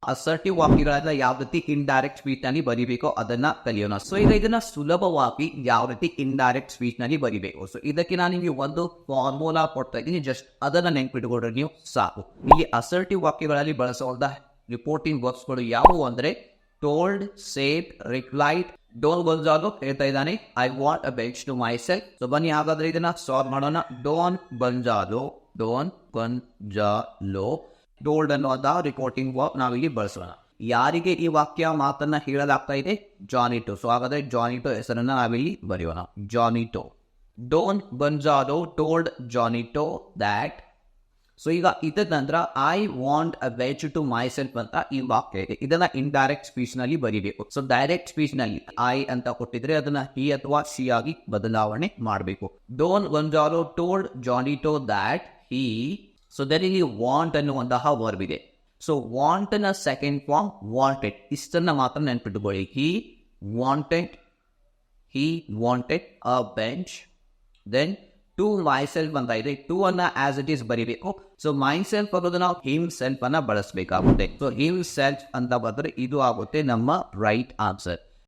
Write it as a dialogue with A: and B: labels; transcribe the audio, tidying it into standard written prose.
A: Assertive ವಾಕ್ಯಗಳನ್ನ ಯಾವ ರೀತಿ indirect speech ನಲ್ಲಿ ಬರಿಬೇಕೋ ಅದನ್ನ ಕಲಿಯೋಣ. ಸೊ ಈಗ ಇದನ್ನ ಸುಲಭವಾಗಿ ಯಾವ ರೀತಿ ಇಂಡೈರೆಕ್ಟ್ ಸ್ಪೀಚ್ ನಲ್ಲಿ ಬರಿಬೇಕು. ಸೊ ಇದಕ್ಕೆ ನಾನು ನಿಮಗೆ ಒಂದು ಫಾರ್ಮುಲಾ ಕೊಡ್ತಾ ಇದ್ದೀನಿ, ಜಸ್ಟ್ ಅದನ್ನ ನೆನ್ಪಿಟ್ಕೊಂಡ್ರೆ ನೀವು ಸಾಕು. ಇಲ್ಲಿ ಅಸರ್ಟಿವ್ ವಾಕ್ಯಗಳಲ್ಲಿ ಬಳಸುವಂತಹ ರಿಪೋರ್ಟಿಂಗ್ ವರ್ಬ್ಸ್ಗಳು ಯಾವುವು ಅಂದ್ರೆ told, said, replied. Don Gonzalo ಹೇಳ್ತಾ ಇದ್ದಾನೆ I want a bench to myself. So ಬನ್ನಿ ಹಾಗಾದ್ರೆ ಇದನ್ನ ಸಾಲ್ವ್ ಮಾಡೋಣ. ಡೋನ್ ಗೊಂಜಾಲೋ ಟೋಲ್ಡ್ ಅನ್ನುವಂತಹ ರಿಪೋರ್ಟಿಂಗ್ ವರ್ಬ್ ನಾವಿಲ್ಲಿ ಬಳಸೋಣ. ಯಾರಿಗೆ ಈ ವಾಕ್ಯ ಮಾತನ್ನ ಹೇಳಲಾಗ್ತಾ ಇದೆ? ಜಾನಿಟೋ. ಸೊ ಹಾಗಾದ್ರೆ ಜಾನಿಟೋ ಹೆಸರನ್ನ ನಾವಿಲ್ಲಿ ಬರೆಯೋಣ, Juanito. Don Gonzalo told Juanito that. So ಈಗ ಇದ ನಂತರ I want a wedge to myself ಅಂತ ಈ ವಾಕ್ಯ ಇದೆ. ಇದನ್ನ ಇಂಡೈರೆಕ್ಟ್ ಸ್ಪೀಚ್ ನಲ್ಲಿ ಬರೀಬೇಕು. ಸೊ ಡೈರೆಕ್ಟ್ ಸ್ಪೀಚ್ ನಲ್ಲಿ ಐ ಅಂತ ಕೊಟ್ಟಿದ್ರೆ ಅದನ್ನ ಹಿ ಅಥವಾ ಶಿ ಆಗಿ ಬದಲಾವಣೆ ಮಾಡಬೇಕು. Don Gonzalo told Juanito that he. So ಇಲ್ಲಿ ವಾಂಟ್ ಅನ್ನುವಂತಹ ವರ್ಬ್ ಇದೆ. ಸೊ ವಾಂಟ್ ನ ಸೆಕೆಂಡ್ ಫಾರ್ಮ್ ವಾಂಟೆಡ್. ಇಷ್ಟನ್ನ ಮಾತ್ರ ನೆನ್ಪಿಟ್ಟುಕೊಳ್ಳಿ. He wanted a bench. Then to myself ಅಂತ ಇದೆ. ಟು ಅನ್ನ ಆಸ್ ಇಟ್ ಈಸ್ ಬರಿಬೇಕು. ಸೊ ಮೈ ಸೆಲ್ಫ್ ಅನ್ನೋದು ನಾವು ಹಿಮ್ ಸೆಲ್ಫ್ ಅನ್ನ ಬಳಸಬೇಕಾಗುತ್ತೆ. ಸೊ ಹಿಮ್ ಸೆಲ್ಫ್ ಅಂತ ಬಂದ್ರೆ ಇದು ಆಗುತ್ತೆ ನಮ್ಮ ರೈಟ್ ಆನ್ಸರ್.